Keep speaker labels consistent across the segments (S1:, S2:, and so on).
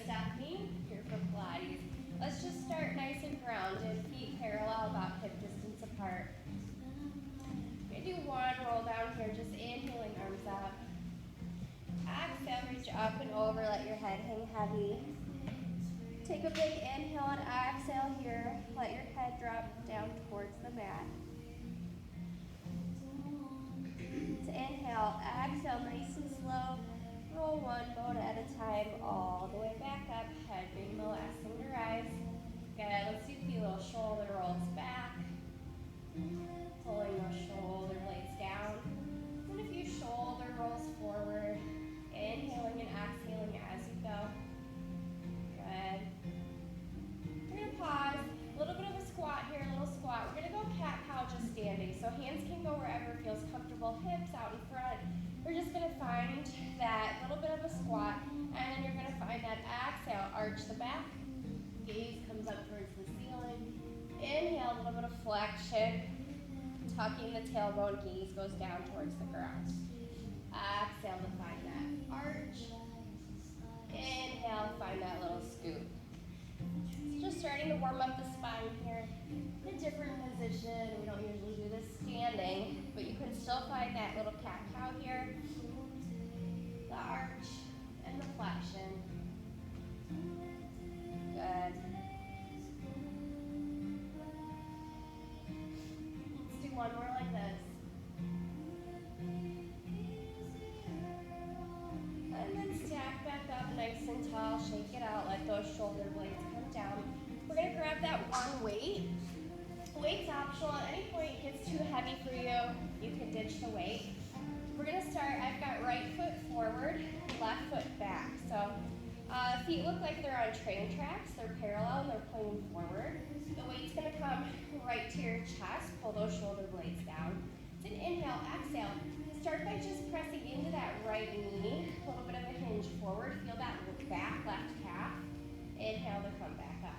S1: Stephanie, here for Pilates. Let's just start nice and grounded, feet parallel, about hip distance apart. We're gonna do one roll down here, just inhaling, arms up. Exhale, reach up and over, let your head hang heavy. Take a big inhale and exhale here. Let your head drop down towards the mat. To inhale, exhale, nice and slow. Roll one bone at a time, all the way back up. Head being the last thing to rise. Good, let's do a few little shoulder rolls back. Pulling those shoulder blades down. And a few shoulder rolls forward. Inhaling and exhaling as you go. Good. We're going to pause. A little bit of a squat here, a little squat. We're going to go cat-cow just standing. So hands can go wherever feels comfortable. Hips out in front. We're just going to find that little bit of a squat. And then you're going to find that exhale. Arch the back. Gaze comes up towards the ceiling. Inhale, a little bit of flexion. Tucking the tailbone. Gaze goes down towards the ground. Exhale to find that arch. Inhale, find that little scoop. Just starting to warm up the spine here. In a different position. We don't usually do this standing, but you can still find that little cat-cow here. The arch and the flexion. Good. Let's do one more like this. And then stack back up nice and tall. Shake it out. Let those shoulder blades come down. We're going to grab that one weight. Weight's optional. At any point it gets too heavy for you, you can ditch the weight. We're going to start, I've got right foot forward, left foot back. So feet look like they're on train tracks. They're parallel and they're pointing forward. The weight's going to come right to your chest. Pull those shoulder blades down. Then inhale, exhale. Start by just pressing into that right knee. A little bit of a hinge forward. Feel that back left calf. Inhale to come back up.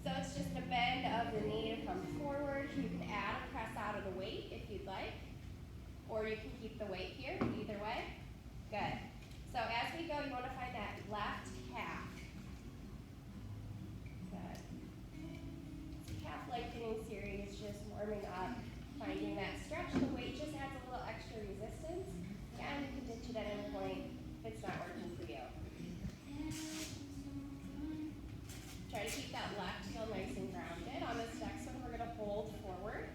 S1: So it's just a bend of the knee to come forward. You can add a press out of the weight if you'd like. Or you can keep the weight here, either way. Good. So as we go, you want to find that left calf. Good. Calf lengthening series, just warming up, finding that stretch. The weight just adds a little extra resistance. And you can ditch it at any point if it's not working for you. Try to keep that left heel nice and grounded. On this next one, we're going to hold forward.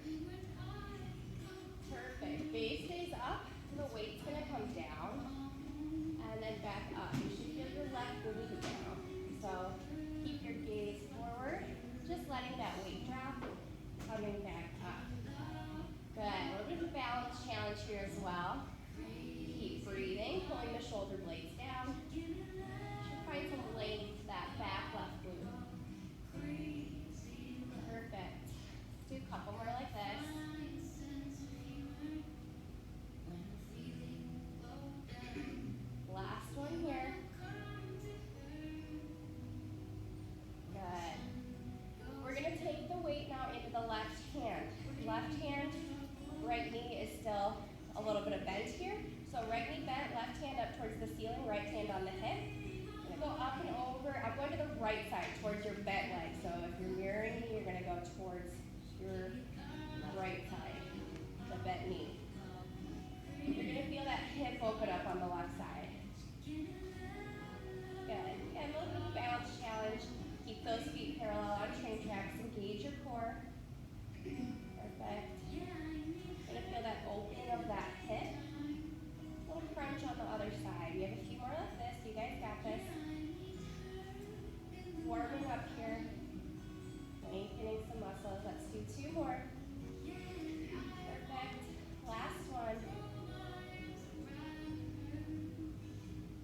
S1: Perfect. Base stays up. The weight's going to come down. And then back up. You should feel your left glute down. So keep your gaze forward. Just letting that weight drop. Coming back up. Good. A little bit of a balance challenge here as well. Keep breathing. Pulling the shoulder blades down. Should find some length that back left glute. Perfect. Let's do a couple more like this. Last one here. Good. We're going to take the weight now into the left hand. Left hand, right knee is still a little bit of bent here. So right knee bent, left hand up towards the ceiling, right hand on the hip. I'm going to go up and over. I'm going to the right side, towards your bent leg. So if you're mirroring me, you're going to go towards your right side, the bent knee. You're going to feel that hip open up on the left side. Good. Again, a little bit of a balance challenge. Keep those feet parallel on train tracks. Engage your core. Perfect. You're going to feel that opening of that hip. A little crunch on the other side. We have a few more like this. You guys got this. Warming up here. Lengthening some muscles. Let's do two more. Perfect. Last one.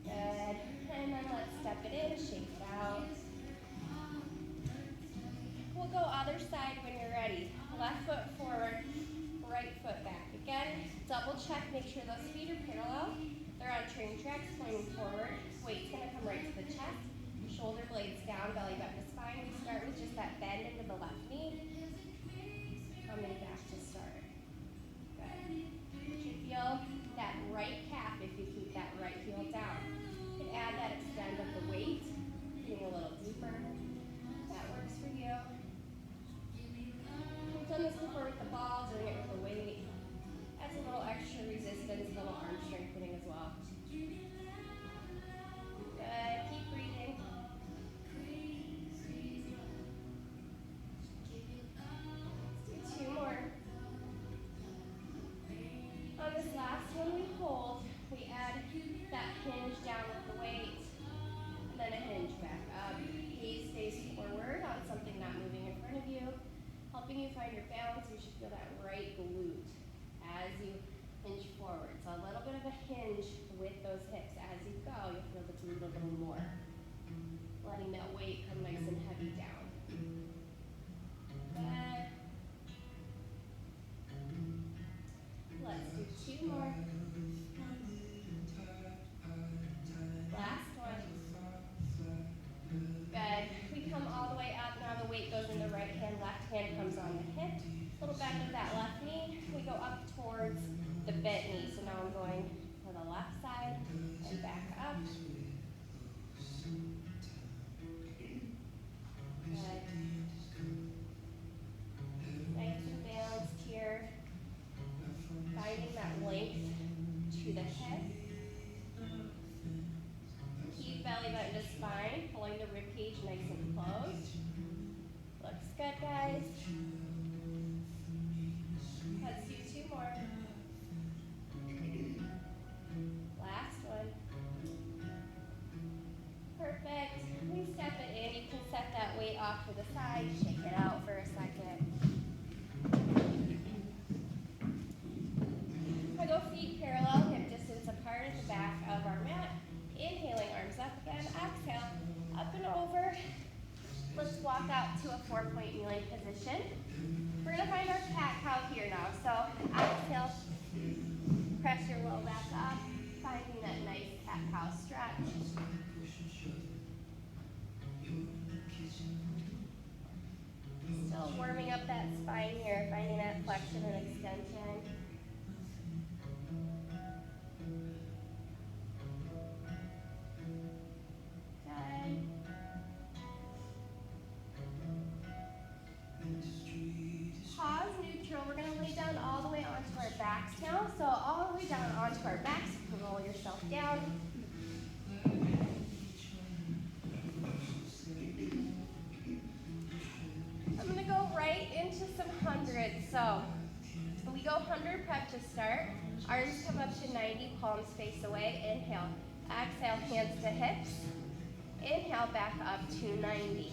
S1: Good. And then let's step it in, shake it out. We'll go other side when you're ready. Left foot forward, right foot back. Again, double check, make sure those feet are parallel. They're on train tracks, pointing forward. Weight's going to come right to the chest. Shoulder blades down, belly button to spine. We start with just that bend into the left knee. Coming back to start. Good. You should feel that right calf if you keep that right heel down. You can add that extend of the weight. You helping you find your balance. You should feel that right glute as you hinge forward. So a little bit of a hinge with those hips. As you go, you'll feel the glute a little more. Letting that weight come nice and heavy down. Good. Let's do 2 more. Last one. Good. We come all the way up. Now the weight goes in the right hand. Left hand comes on the hip. Little bend of that left knee. We go up towards the bent knee. So now I'm going to the left side and back up. Good. Nice and balanced here. Finding that length to the hip. Keep belly button to spine, pulling the rib cage nice and closed. Looks good, guys. Let's do 2 more. Last one. Perfect. We step it in. You can set that weight off to the side. Shake it out for a second. I go feet parallel, hip distance apart at the back of our mat. Inhaling, arms up again. Exhale, up and over. Let's walk out to a 4-point kneeling position. We're going to find our cat-cow here now. So exhale, press your low back up, finding that nice cat-cow stretch. Still warming up that spine here, finding that flexion and extension. Good. Pause, neutral. We're going to lay down all the way onto our backs now. So all the way down onto our backs. You can roll yourself down. I'm going to go right into some hundreds. So we go 100 prep to start. Arms come up to 90, palms face away. Inhale. Exhale, hands to hips. Inhale, back up to 90.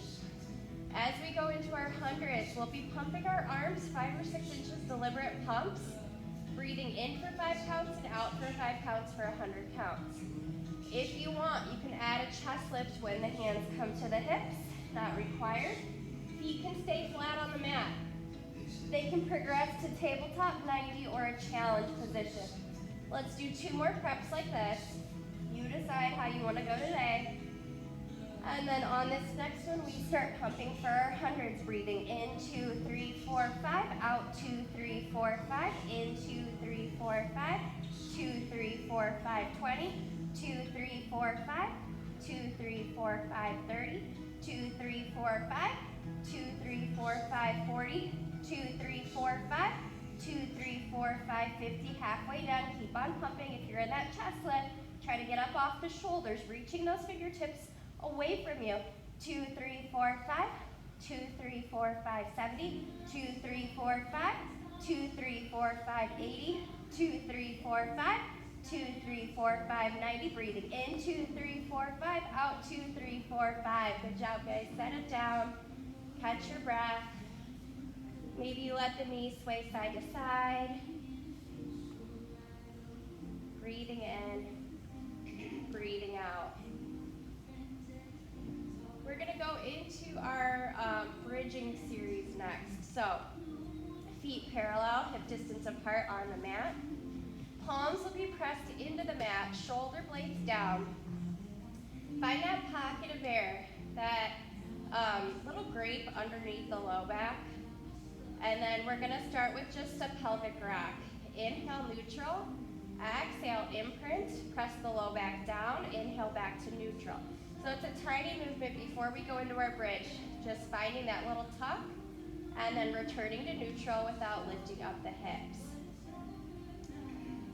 S1: As we go into our hundreds, we'll be pumping our arms 5 or 6 inches, deliberate pumps. Breathing in for 5 counts and out for 5 counts for 100 counts. If you want, you can add a chest lift when the hands come to the hips. Not required. Feet can stay flat on the mat. They can progress to tabletop 90 or a challenge position. Let's do 2 more preps like this. You decide how you want to go today. And then on this next one, we start pumping for our hundreds. Breathing in 2, 3, 4, 5. Out 2, 3, 4, 5. In 2, 3, 4, 5. 2, 3, 4, 5, 20. 2, 3, 4, 5. 2, 3, 4, 5, 30. 2, 3, 4, 5. 2, 3, 4, 5, 40. 2, 3, 4, 5. 2, 3, 4, 5, 50. Halfway done. Keep on pumping. If you're in that chest lift, try to get up off the shoulders, reaching those fingertips away from you. 2, 3, 4, 5. 2, 3, 4, 5, 70. 2, 3, 4, 5. 2, 3, 4, 5, 80. 2, 3, 4, 5. 2, 3, 4, 5, 90. Breathing in 2, 3, 4, 5. Out 2, 3, 4, 5. Good job, guys. Set it down. Catch your breath. Maybe you let the knees sway side to side. Breathing in, breathing out. We're going to go into our bridging series next. So, feet parallel, hip distance apart on the mat. Palms will be pressed into the mat, shoulder blades down. Find that pocket of air, that little grape underneath the low back. And then we're going to start with just a pelvic rock. Inhale, neutral. Exhale, imprint. Press the low back down. Inhale, back to neutral. So it's a tiny movement before we go into our bridge. Just finding that little tuck and then returning to neutral without lifting up the hips.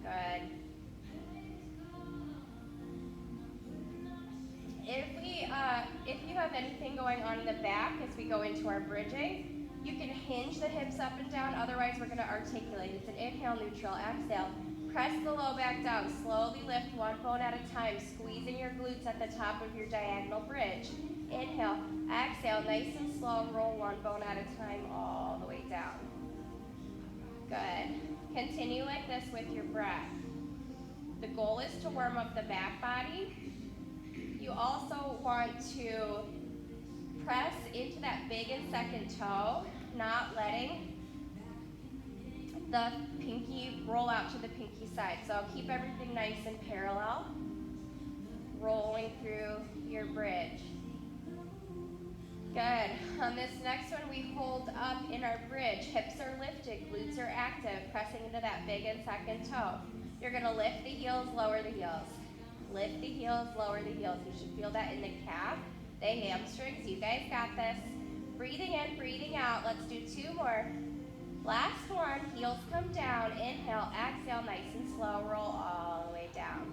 S1: Good. If you have anything going on in the back as we go into our bridging, you can hinge the hips up and down. Otherwise, we're going to articulate. It's an inhale, neutral, exhale. Press the low back down. Slowly lift one bone at a time, squeezing your glutes at the top of your diagonal bridge. Inhale, exhale, nice and slow, roll one bone at a time all the way down. Good. Continue like this with your breath. The goal is to warm up the back body. You also want to press into that big and second toe, not letting the pinky roll out to the pinky side. So keep everything nice and parallel, rolling through your bridge. Good. On this next one, we hold up in our bridge. Hips are lifted, glutes are active, pressing into that big and second toe. You're gonna lift the heels, lower the heels. Lift the heels, lower the heels. You should feel that in the calf, the hamstrings. You guys got this. Breathing in, breathing out. Let's do 2 more. Last one, heels come down. Inhale, exhale, nice and slow. Roll all the way down.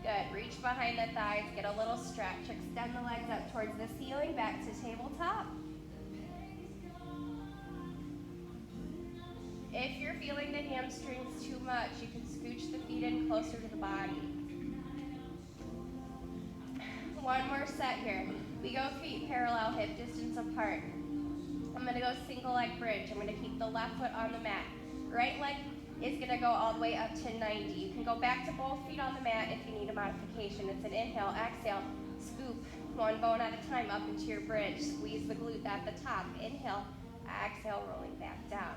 S1: Good. Reach behind the thighs, get a little stretch. Extend the legs up towards the ceiling, back to tabletop. If you're feeling the hamstrings too much, you can scooch the feet in closer to the body. One more set here. We go feet parallel, hip distance apart. I'm gonna go single leg bridge. I'm gonna keep the left foot on the mat. Right leg is gonna go all the way up to 90. You can go back to both feet on the mat if you need a modification. It's an inhale, exhale, scoop one bone at a time up into your bridge. Squeeze the glute at the top. Inhale, exhale, rolling back down.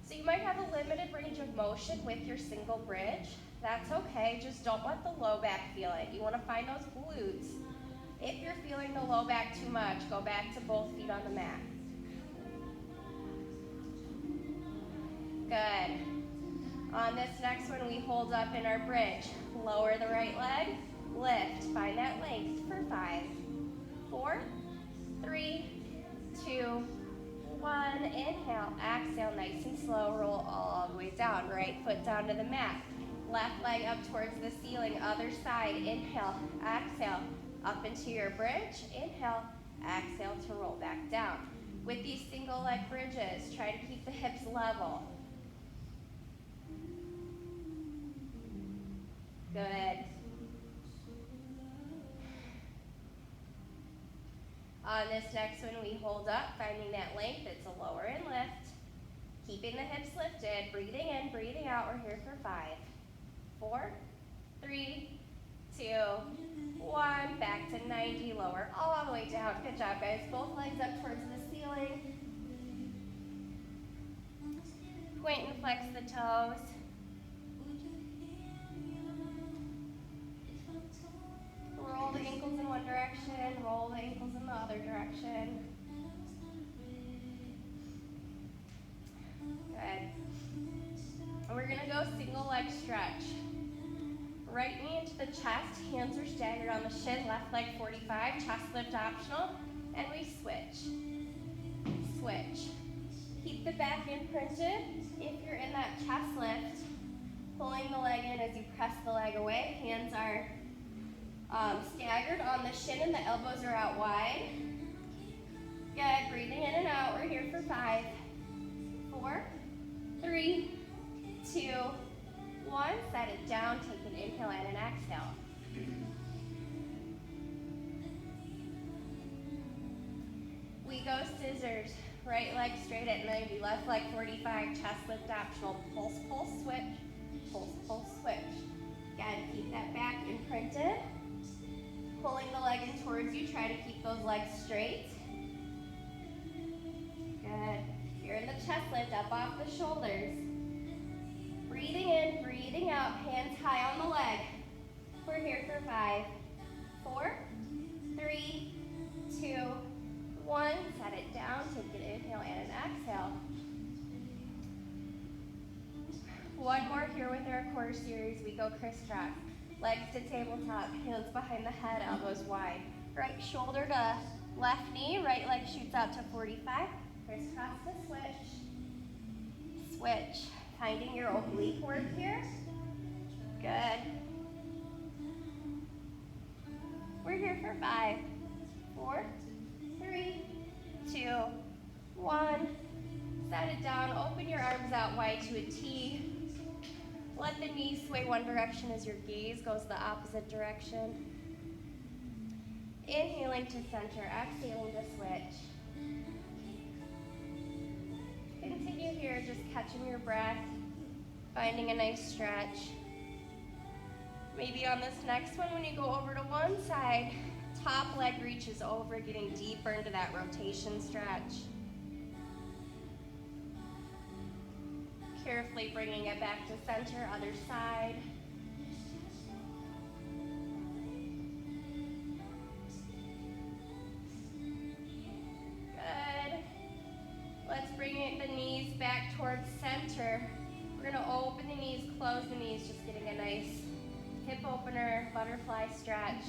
S1: So you might have a limited range of motion with your single bridge. That's okay, just don't let the low back feel it. You wanna find those glutes. If you're feeling the low back too much, go back to both feet on the mat. Good. On this next one, we hold up in our bridge. Lower the right leg, lift. Find that length for 5, 4, 3, 2, 1. Inhale, exhale, nice and slow. Roll all the way down. Right foot down to the mat. Left leg up towards the ceiling. Other side. Inhale, exhale, up into your bridge. Inhale, exhale to roll back down. With these single leg bridges, try to keep the hips level. Good. On this next one, we hold up, finding that length. It's a lower and lift. Keeping the hips lifted, breathing in, breathing out. We're here for 5, 4, 3, 2, 1. Back to 90, lower all the way down. Good job, guys. Both legs up towards the ceiling. Point and flex the toes. Roll the ankles in one direction, roll the ankles in the other direction. Good. And we're gonna go single leg stretch. Right knee into the chest, hands are staggered on the shin, left leg 45, chest lift optional, and we switch. Switch. Keep the back imprinted. If you're in that chest lift, pulling the leg in as you press the leg away, hands are staggered on the shin and the elbows are out wide. Good, breathing in and out. We're here for 5, 4, 3, 2, 1. Set it down, take an inhale and an exhale. We go scissors. Right leg straight at 90, left leg 45, chest lift optional. Pulse, pulse, switch. Pulse, pulse, switch. Again, keep that back imprinted. Pulling the leg in towards you, try to keep those legs straight. Good. You're in the chest lift, up off the shoulders. Breathing in, breathing out, hands high on the leg. We're here for 5, 4, 3, 2, 1. Set it down, take an inhale and an exhale. One more here with our core series. We go crisscross. Legs to tabletop, hands behind the head, elbows wide. Right shoulder to left knee, right leg shoots out to 45. Crisscross to switch. Switch. Finding your oblique work here. Good. We're here for 5, 4, 3, 2, 1. Set it down, open your arms out wide to a T. Let the knees sway one direction as your gaze goes the opposite direction. Inhaling to center, exhaling to switch. Continue here, just catching your breath, finding a nice stretch. Maybe on this next one, when you go over to one side, top leg reaches over, getting deeper into that rotation stretch. Carefully bringing it back to center, other side. Good. Let's bring the knees back towards center. We're going to open the knees, close the knees, just getting a nice hip opener, butterfly stretch.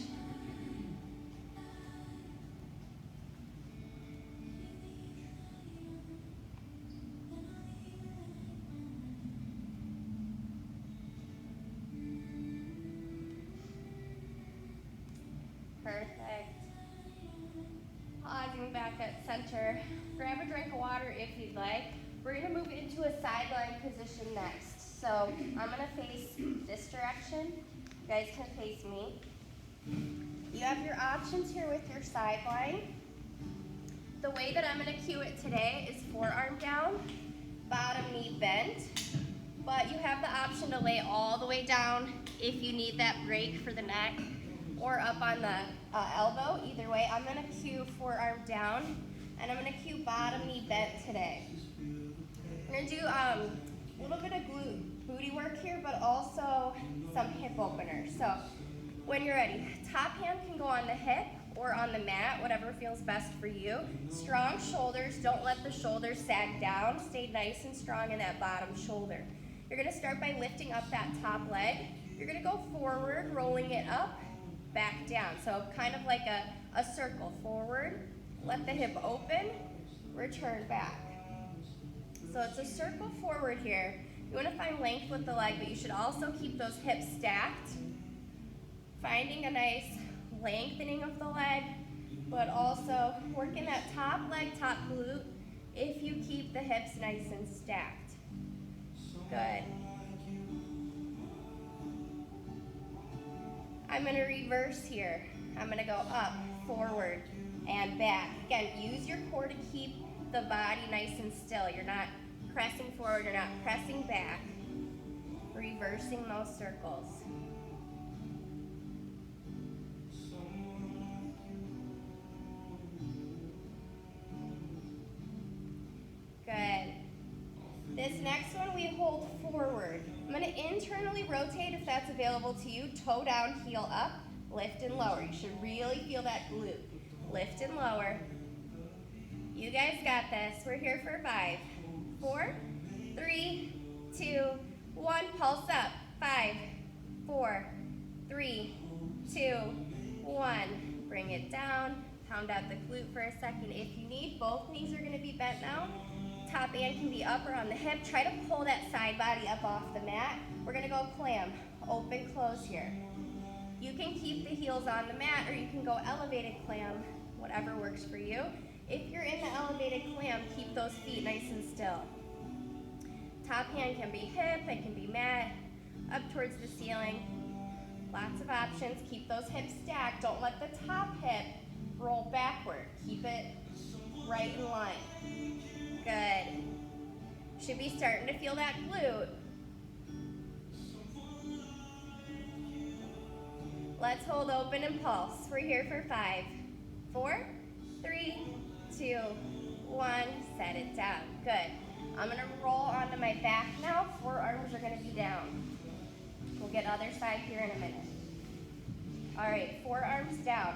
S1: Perfect. Pausing back at center. Grab a drink of water if you'd like. We're going to move into a sideline position next. So I'm going to face this direction. You guys can face me. You have your options here with your sideline. The way that I'm going to cue it today is forearm down, bottom knee bent. But you have the option to lay all the way down if you need that break for the neck, or up on the elbow. Either way, I'm going to cue forearm down, and I'm going to cue bottom knee bent today. We're going to do a little bit of booty work here, but also some hip openers. So when you're ready, top hand can go on the hip or on the mat, whatever feels best for you. Strong shoulders, don't let the shoulders sag down. Stay nice and strong in that bottom shoulder. You're going to start by lifting up that top leg. You're going to go forward, rolling it up, back down. So kind of like a circle. Forward, let the hip open, return back. So it's a circle forward here. You want to find length with the leg, but you should also keep those hips stacked. Finding a nice lengthening of the leg, but also working that top leg, top glute, if you keep the hips nice and stacked. Good. I'm going to reverse here. I'm going to go up, forward, and back. Again, use your core to keep the body nice and still. You're not pressing forward, you're not pressing back. Reversing those circles. Good. This next one we hold forward. I'm going to internally rotate if that's available to you. Toe down, heel up, lift and lower. You should really feel that glute. Lift and lower. You guys got this. We're here for 5, 4, 3, 2, 1. Pulse up. 5, 4, 3, 2, 1. Bring it down. Pound out the glute for a second. If you need, both knees are going to be bent now. Top hand can be up or on the hip. Try to pull that side body up off the mat. We're going to go clam. Open, close here. You can keep the heels on the mat, or you can go elevated clam, whatever works for you. If you're in the elevated clam, keep those feet nice and still. Top hand can be hip, it can be mat, up towards the ceiling. Lots of options. Keep those hips stacked. Don't let the top hip roll backward. Keep it right in line. Good. Should be starting to feel that glute. Let's hold open and pulse. We're here for 5, 4, 3, 2, 1. Set it down. Good. I'm going to roll onto my back now. Forearms are going to be down. We'll get other side here in a minute. All right, forearms down.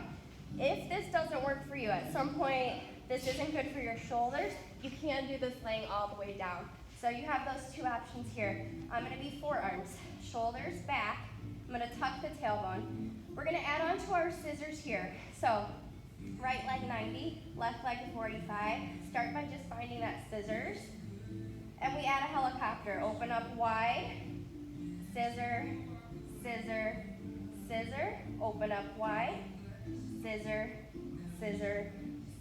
S1: If this doesn't work for you, at some point this isn't good for your shoulders, you can do this laying all the way down. So you have those two options here. I'm going to be forearms, shoulders back. I'm going to tuck the tailbone. We're going to add on to our scissors here. So right leg 90, left leg 45. Start by just finding that scissors. And we add a helicopter. Open up wide, scissor, scissor, scissor. Open up wide, scissor, scissor,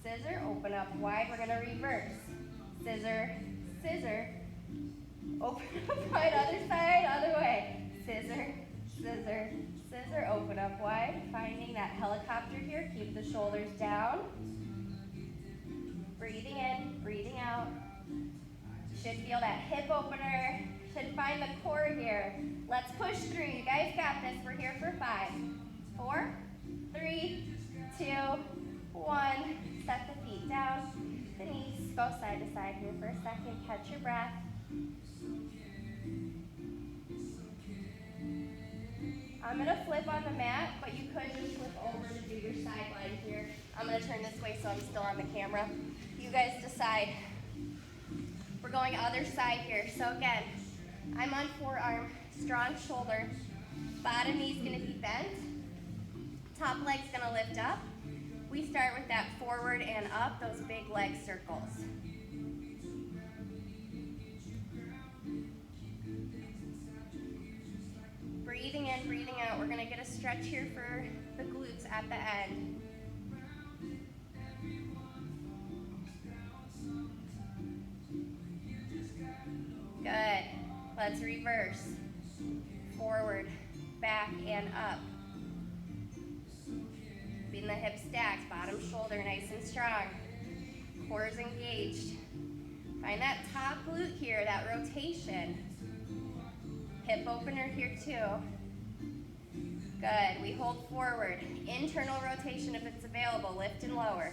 S1: scissor. Open up wide. We're going to reverse. Scissor, scissor, Open up wide, other side, other way. Scissor, scissor, scissor, open up wide. Finding that helicopter here, keep the shoulders down. Breathing in, breathing out. Should feel that hip opener. Should find the core here. Let's push through. You guys got this. We're here for 5, 4, 3, 2, 1. Set the feet down. The knees go side to side here for a second. Catch your breath. I'm going to flip on the mat, but you could just flip over to do your side line here. I'm going to turn this way so I'm still on the camera. You guys decide. We're going other side here. So again, I'm on forearm, strong shoulder. Bottom knee's going to be bent. Top leg's going to lift up. We start with that forward and up, those big leg circles. Breathing in, breathing out. We're going to get a stretch here for the glutes at the end. Good. Let's reverse. Forward, back, and up. Keeping the hips stacked, bottom shoulder nice and strong. Core is engaged. Find that top glute here, that rotation. Hip opener here too. Good. We hold forward. Internal rotation if it's available. Lift and lower.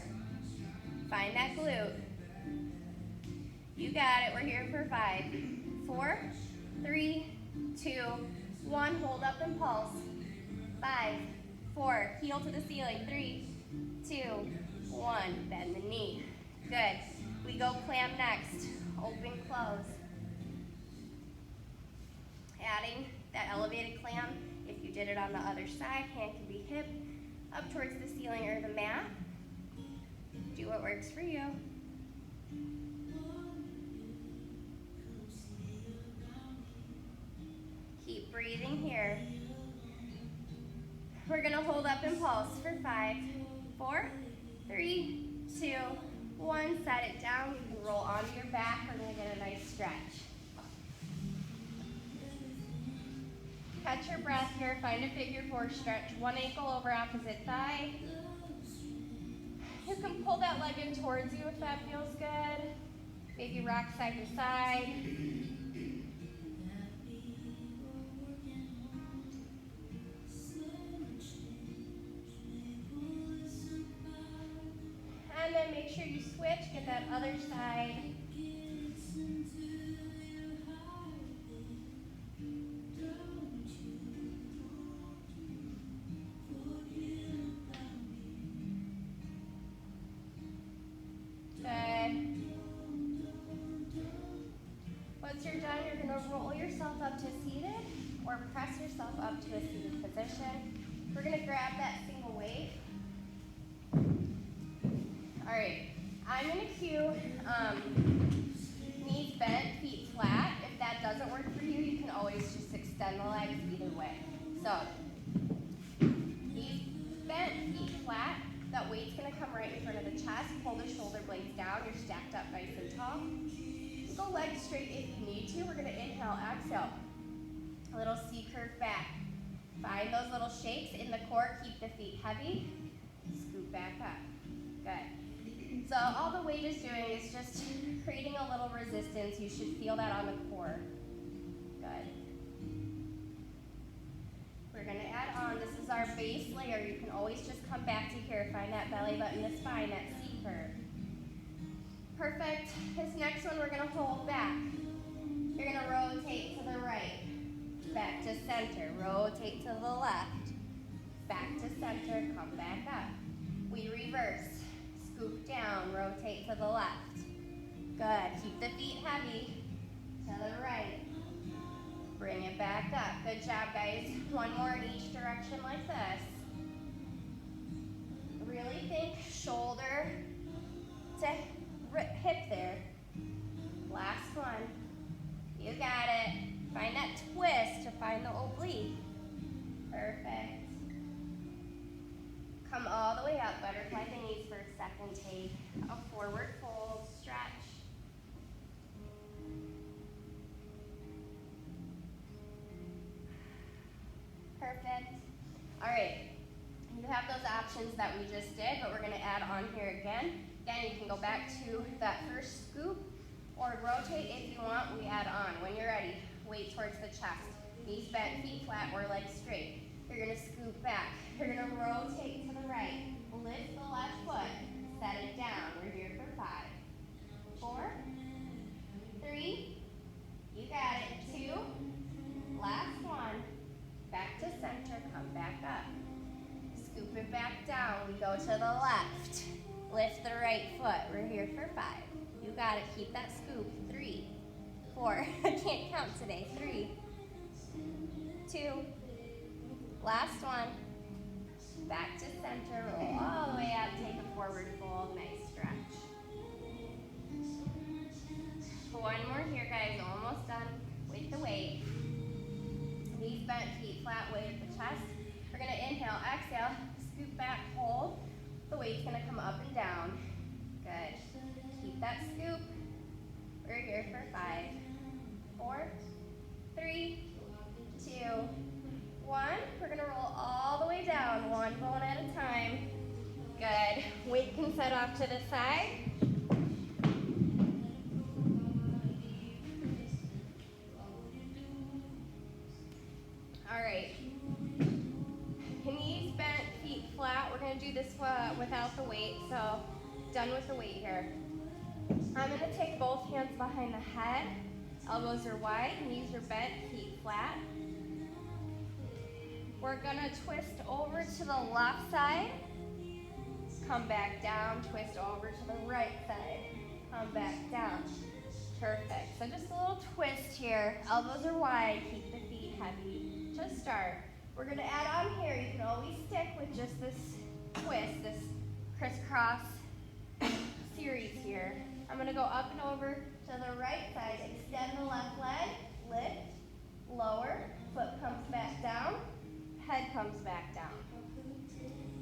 S1: Find that glute. You got it. We're here for 5, 4, 3, 2, 1. Hold up and pulse. 5, 4. Heel to the ceiling. 3, 2, 1. Bend the knee. Good. We go clam next. Open, close. Adding that elevated clam. If you did it on the other side, hand can be hip up towards the ceiling or the mat. Do what works for you. Keep breathing here. We're going to hold up and pulse for 5, 4, 3, 2, 1. Set it down. You can roll onto your back. We're going to get a nice stretch. Catch your breath here. Find a figure 4 stretch. One ankle over opposite thigh. You can pull that leg in towards you if that feels good. Maybe rock side to side. And then make sure you switch. Get that other side. Once you're done, you're going to roll yourself up to seated or press yourself up to a seated position. We're going to grab that single weight. All right, I'm going to cue knees bent, feet flat. If that doesn't work for you, you can always just extend the legs either way. So, knees bent, feet flat. That weight's going to come right in front of the chest. Pull the shoulder blades down. You're stacked up nice and tall. Go legs straight if you need to. We're going to inhale, exhale. A little C curve back. Find those little shakes in the core. Keep the feet heavy. Scoop back up. Good. So all the weight is doing is just creating a little resistance. You should feel that on the core. Good. We're going to add on. This is our base layer. You can always just come back to here. Find that belly button, the spine, that C curve. Perfect. This next one we're going to hold back. You're going to rotate to the right, back to center, rotate to the left, back to center, come back up. We reverse, scoop down, rotate to the left. Good. Keep the feet heavy to the right. Bring it back up. Good job, guys. One more in each direction like this. Really think shoulder to hip there. Last one. You got it. Find that twist to find the oblique. Perfect. Come all the way up. Butterfly the knees for a second. Take a forward fold. Stretch. Perfect. All right. You have those options that we just did, but we're going to add on here again. Again, you can go back to that first scoop or rotate if you want. We add on. When you're ready, weight towards the chest. Knees bent, feet flat, or legs straight. You're going to scoop back. You're going to rotate to the right. Lift the left foot. Set it down. We're here for 5, 4, 3. You got it. 2. Last one. Back to center. Come back up. Scoop it back down. We go to the left. Lift the right foot. We're here for 5. You got it. Keep that scoop. 3, 4. I can't count today. 3, 2. Last one. Back to center. Roll all the way up. Take a forward fold. Nice stretch. One more here, guys. Almost done with the weight. Knees bent, feet flat, weight at the chest. We're going to inhale, exhale, scoop back, hold. The weight's going to come up and down. Good. Keep that scoop. We're here for 5, 4, 3, 2, 1. We're going to roll all the way down, one bone at a time. Good. Weight can set off to the side. All right. Knees bent, feet flat. We're going to do this without the weight, so done with the weight here. I'm going to take both hands behind the head. Elbows are wide, knees are bent, feet flat. We're going to twist over to the left side. Come back down, twist over to the right side. Come back down. Perfect. So just a little twist here. Elbows are wide, keep the feet heavy. To start, we're going to add on here. You can always stick with just this twist, this crisscross series here. I'm going to go up and over to the right side. Extend the left leg, lift, lower, foot comes back down, head comes back down.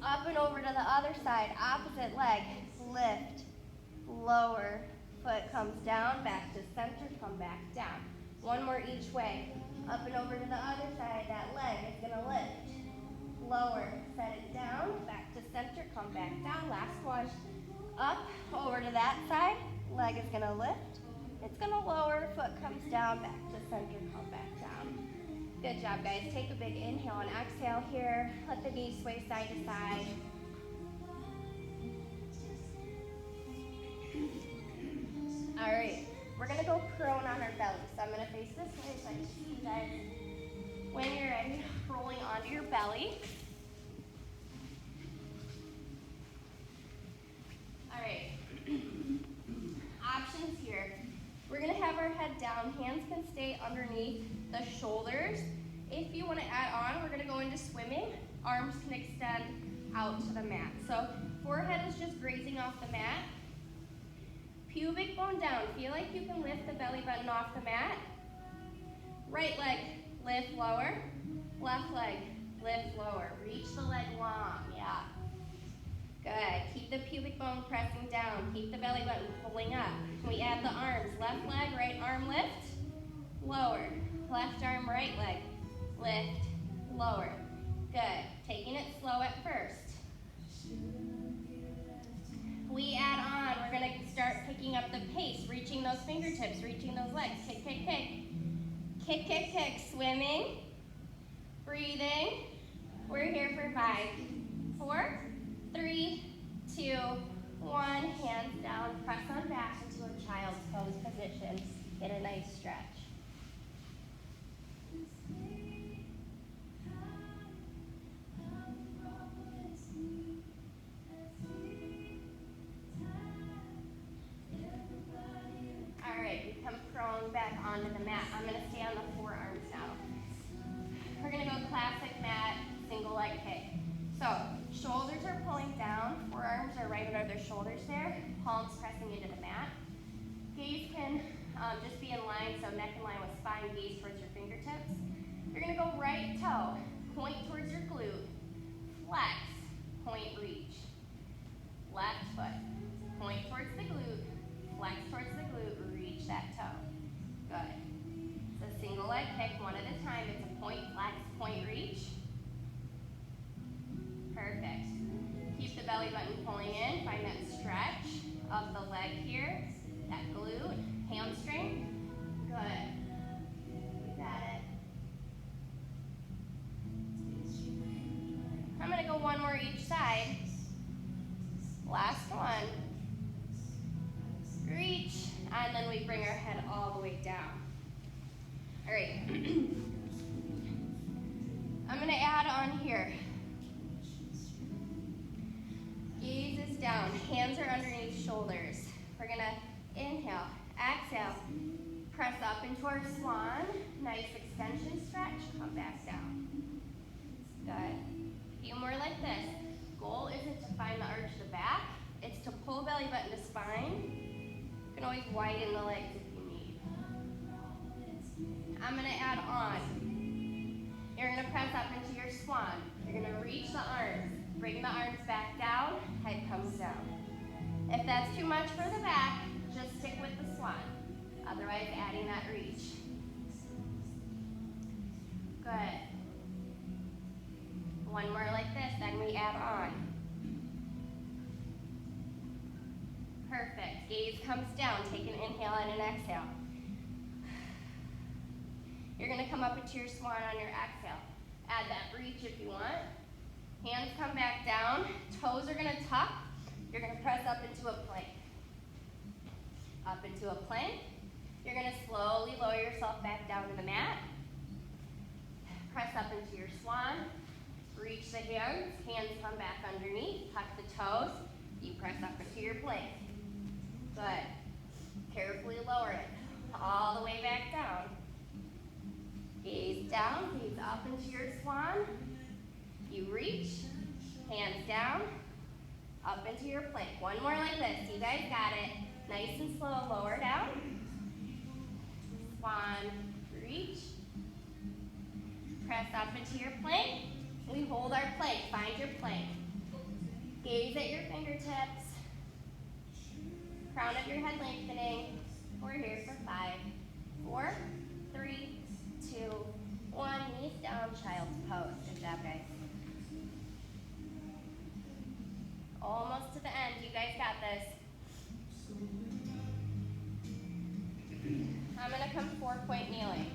S1: Up and over to the other side, opposite leg, lift, lower, foot comes down, back to center, come back down. One more each way. Up and over to the other side, that leg is going to lift, lower, set it down, back to center, come back down. Last one. Up, over to that side, leg is going to lift, it's going to lower, foot comes down, back to center, come back down. Good job, guys. Take a big inhale and exhale here. Let the knees sway side to side. All right. We're going to go prone on our belly. So I'm going to face this way so I can see you guys. When you're ready, rolling onto your belly. All right. Options here. We're going to have our head down. Hands can stay underneath the shoulders. If you want to add on, we're going to go into swimming. Arms can extend out to the mat. So forehead is just grazing off the mat. Pubic bone down. Feel like you can lift the belly button off the mat. Right leg, lift lower. Left leg, lift lower. Reach the leg long. Yeah. Good. Keep the pubic bone pressing down. Keep the belly button pulling up. We add the arms. Left leg, right arm lift. Lower. Left arm, right leg. Lift. Lower. Good. Taking it slow at first. We add on, we're going to start picking up the pace, reaching those fingertips, reaching those legs. Kick, kick, kick. Kick, kick, kick. Swimming. Breathing. We're here for 5, 4, 3, 2, 1. Hands down. Press on back into a child's pose position. Get a nice stretch. Back onto the mat. I'm going to stay on the forearms now. We're going to go classic mat, single leg kick. So shoulders are pulling down, forearms are right under their shoulders there, palms pressing into the mat. Gaze can just be in line, so neck in line with spine, gaze towards your fingertips. You're going to go right toe, point towards your glute, flex, point reach. Left foot, point towards the glute, flex towards the glute, reach that toe. Good. It's a single leg kick, one at a time. It's a point, flex, point, reach. button pulling in. Find that stretch of the leg here, that glute, hamstring. Good. You got it. I'm going to go one more each side. Last one. Reach, and then we bring our head all the way down. All right. I'm going to add on here. Gaze is down, hands are underneath shoulders. We're going to inhale, exhale, press up into our swan. Nice extension stretch, come back down. Good. A few more like this. Goal isn't to find the arch of the back, it's to pull belly button to spine. You can always widen the legs if you need. I'm going to add on. You're going to press up into your swan. You're going to reach the arms. Bring the arms back down, head comes down. If that's too much for the back, just stick with the swan. Otherwise, adding that reach. Good. One more like this, then we add on. Perfect. Gaze comes down. Take an inhale and an exhale. You're going to come up into your swan on your exhale. Add that reach if you want. Hands come back down. Toes are going to tuck. You're going to press up into a plank. Up into a plank. You're going to slowly lower yourself back down to the mat. Press up into your swan. Reach the hands. Hands come back underneath. Tuck the toes. You press up into your plank. Good. Carefully lower it all the way back down. Gaze down, gaze up into your swan. You reach, hands down, up into your plank. One more like this. You guys got it. Nice and slow, lower down. Swan, reach. Press up into your plank. We hold our plank. Find your plank. Gaze at your fingertips. Crown of your head lengthening. We're here for 5, 4, 3, 2, 1. Knees down, child's pose. Good job, guys. Almost to the end. You guys got this. I'm going to come 4-point kneeling.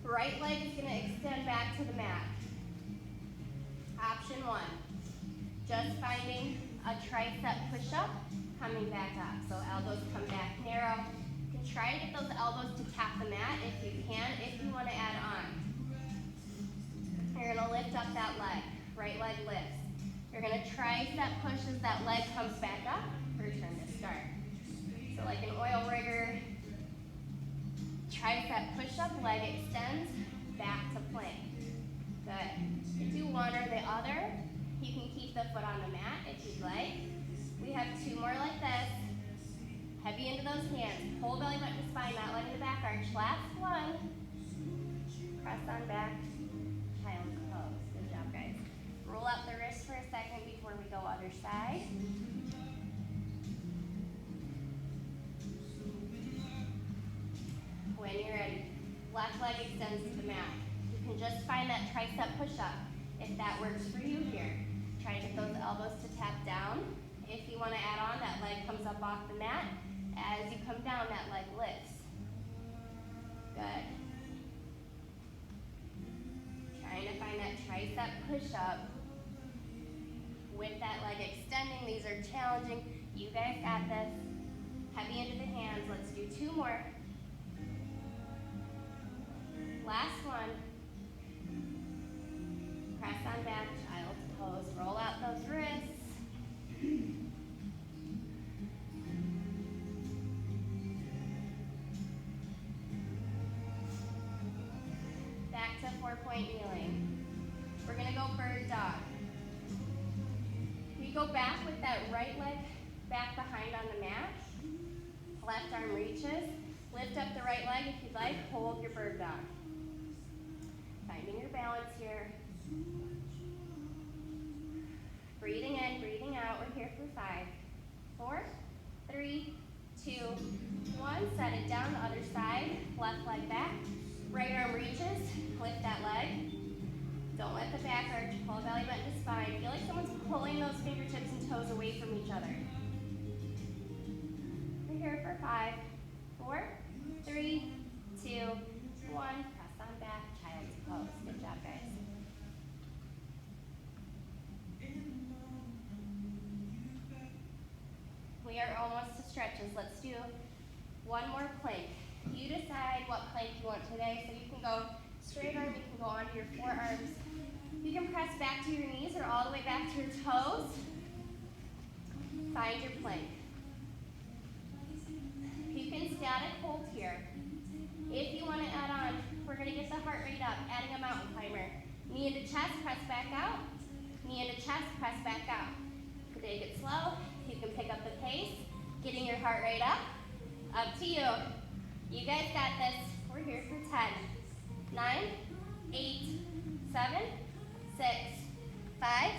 S1: Right leg is going to extend back to the mat. Option 1, just finding a tricep push-up, coming back up. So elbows come back narrow. You can try to get those elbows to tap the mat if you can, if you want to add on. You're going to lift up that leg. Right leg lifts. You're going to tricep push as that leg comes back up. Return to start. So like an oil rigger, tricep push-up, leg extends, back to plank. Good. You do one or the other. You can keep the foot on the mat if you'd like. We have 2 more like this. Heavy into those hands. Pull belly button to spine, not letting the back arch. Last one. Press on back. Child's pose. Good job, guys. Roll out the wrist for a second before we go other side. When you're ready, left leg extends to the mat. You can just find that tricep push-up if that works for you here. Try to get those elbows to tap down. If you want to add on, that leg comes up off the mat. As you come down, that leg lifts. Good. Trying to find that tricep push-up with that leg extending. These are challenging. You guys got this. Heavy into the hands. Let's do 2 more. Last one. Press on back, child's pose. Roll out those wrists. Back to 4-point kneeling. We're going to go bird dog. We go back with that right leg back behind on the mat. Left arm reaches. Lift up the right leg if you'd like. Hold your bird dog. Finding your balance here. Breathing in, breathing out. We're here for 5, 4, 3, 2, 1. Set it down, the other side. Left leg back. Right arm reaches. Lift that leg. at the back arch, pull belly button to spine. Feel like someone's pulling those fingertips and toes away from each other. We're here for 5, 4, 3, 2, 1. Press on back, child's pose. Good job, guys. We are almost to stretches. Let's do one more plank. You decide what plank you want today. So you can go straight arm, you can go onto your forearms. You can press back to your knees or all the way back to your toes. Find your plank. You can static hold here. If you want to add on, we're going to get the heart rate up, adding a mountain climber. Knee into chest, press back out. Knee into chest, press back out. Take it slow. You can pick up the pace, getting your heart rate up. Up to you. You guys got this. We're here for 10, 9, 8, 7, 6, 5,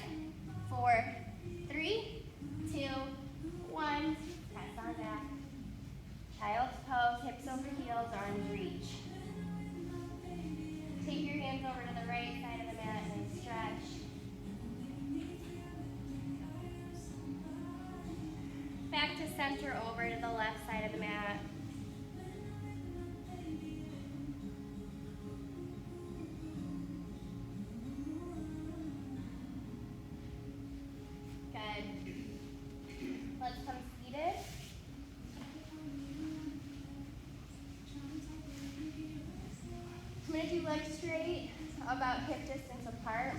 S1: 4, 3, 2, 1. Press on back. Child's pose, hips over heels, arms reach. Take your hands over to the right side of the mat and stretch. Back to center, over to the left side of the mat. Good. Let's come seated. I'm going to do legs straight, about hip distance apart.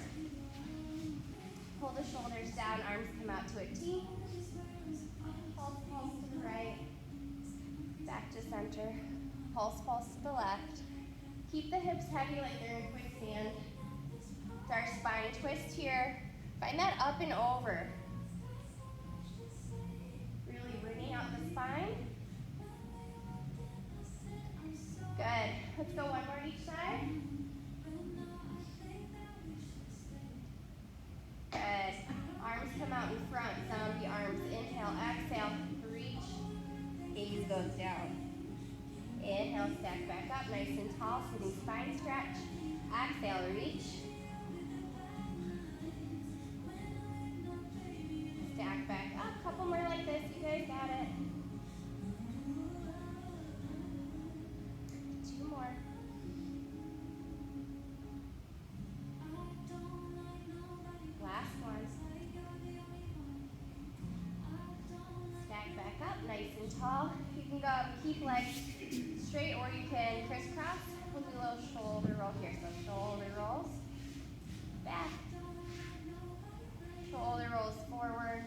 S1: Pull the shoulders down, arms come out to a T. Pulse to the right, back to center. Pulse to the left. Keep the hips heavy like they're in quicksand. It's our spine twist here. Find that up and over. Really bringing out the spine. Good. Let's go one more each side. Good. Arms come out in front. Zombie arms. Inhale, exhale, reach. Gaze goes down. Inhale, stack back up, nice and tall, sitting spine stretch. Exhale, reach. Stack back up. Couple more like this. You guys got it. 2 more. Last one. Stack back up, nice and tall. You can go up, keep legs straight, or you can crisscross. We'll do a little shoulder roll here. So shoulder rolls, back. Shoulder rolls forward.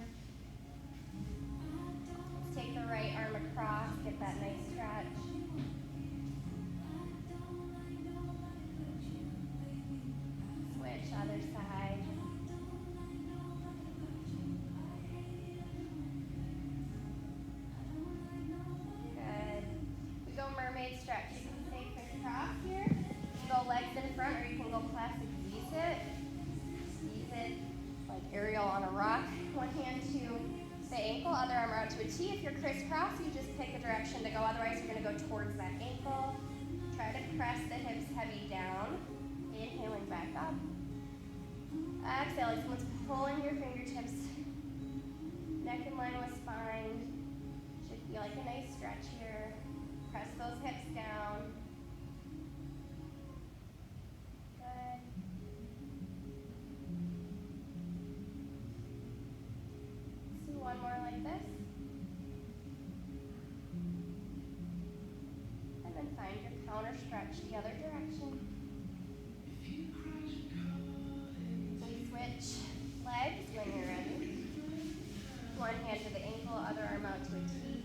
S1: Let's take the right arm across, get that nice stretch. Switch, other side. Good. We go mermaid stretch. You can stay crisscross here. You can go legs in front, or you can go classic Z-sit. Z-sit, like Ariel on a rock. One hand to the ankle, other arm out to a T. If you're crisscross, you just pick a direction to go. Otherwise, you're going to go towards that ankle. Try to press the hips heavy down. Inhaling back up. Exhaling, someone's pulling your fingertips. Neck in line with spine. Should feel like a nice stretch here. Press those hips down. Good. Let's do one more like this. And then find your counter stretch the other direction. Switch legs when you're ready. One hand to the ankle, other arm out to a T.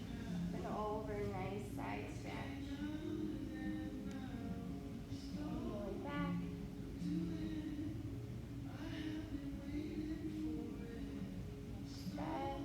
S1: Then over, nice side stretch. Going back. Good.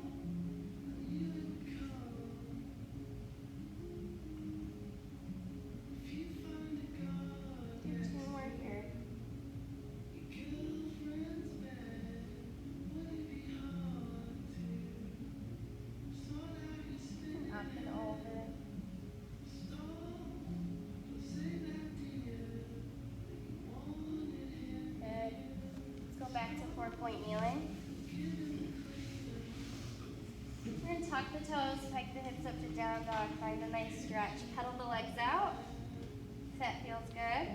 S1: back to 4-point kneeling. We're going to tuck the toes, pike the hips up to down dog. Find a nice stretch. Pedal the legs out. If that feels good.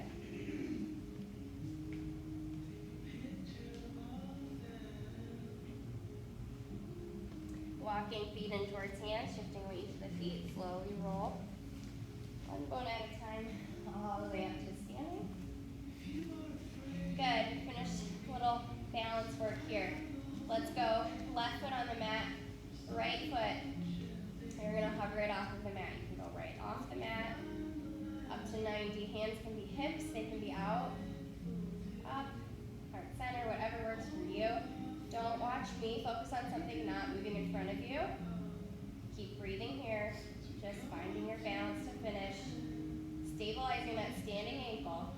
S1: Walking feet in towards hands, shifting weight to the feet. Slowly roll. One bone at a time, all the way up to standing. Good. Finish little balance work here. Let's go left foot on the mat, right foot. You're going to hover it off of the mat. You can go right off the mat, up to 90. Hands can be hips, they can be out, up, heart center, whatever works for you. Don't watch me. Focus on something not moving in front of you. Keep breathing here. Just finding your balance to finish. Stabilizing that standing ankle.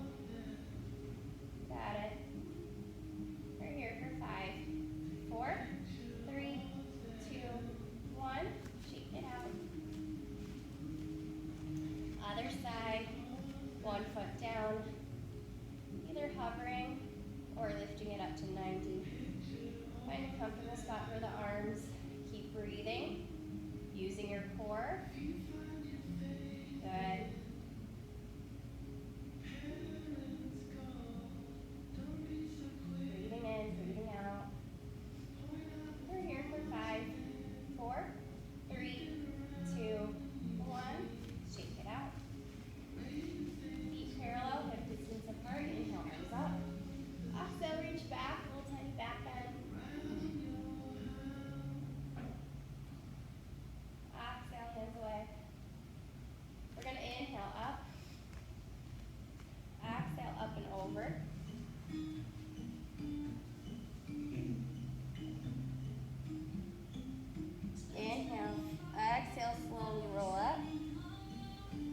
S1: Got it. We're here for 5, 4, 3, 2, 1. Shake it out. Other side. One foot down. Either hovering or lifting it up to 90. Find a comfortable spot for the arms. Keep breathing. Using your core. Good. Breathing in, breathing out. We're here for 5, 4, 3, 2, 1. Shake it out. Feet parallel, hip distance apart. Inhale, arms up. Exhale, reach back. Little tiny back bend. Exhale, hands away. We're going to inhale up. Exhale, up and over. Inhale. Exhale, slowly roll up.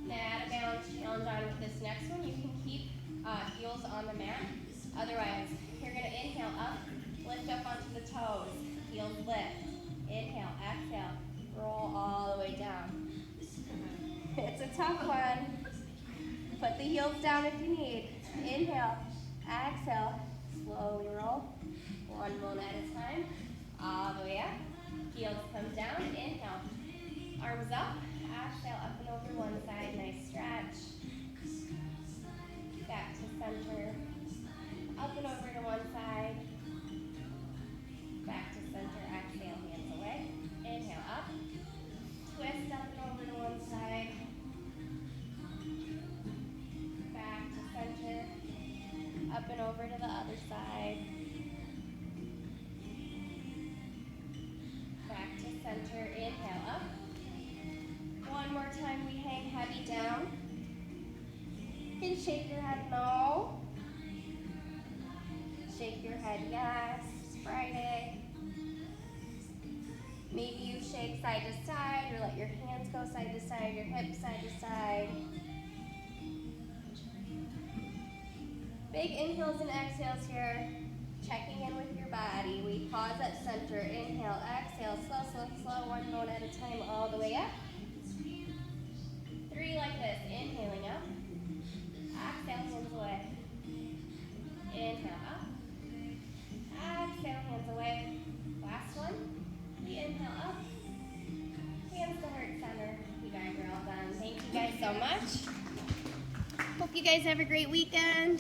S1: Now add a balance challenge on with this next one. You can keep heels on the mat. Otherwise, you're going to inhale up, lift up onto the toes. Heels lift. Inhale, exhale, roll all the way down. It's a tough one. Put the heels down if you need. Inhale, exhale, slowly roll. One bone at a time. All the way up. Heels come down. Inhale. Arms up. Exhale, up and over one side. Nice stretch. Back to center. Up and over to one side. Back to center. Exhale, hands away. Inhale, up. Twist up and over to one side. Back to center. Up and over to the other side. Back to center. Inhale, up. One more time, we hang heavy down. And shake your head no. Shake your head yes. It's Friday. Maybe you shake side to side or let your hands go side to side, your hips side to side. Big inhales and exhales here. Checking in with your body. We pause at center. Inhale, exhale, slow, slow, slow. One bone at a time all the way up. 3 like this. Inhaling up. Exhale, hands away. Inhale up. Exhale, hands away. Last one. We inhale up. Hands to heart center. You guys are all done. Thank you guys so much. Hope you guys have a great weekend.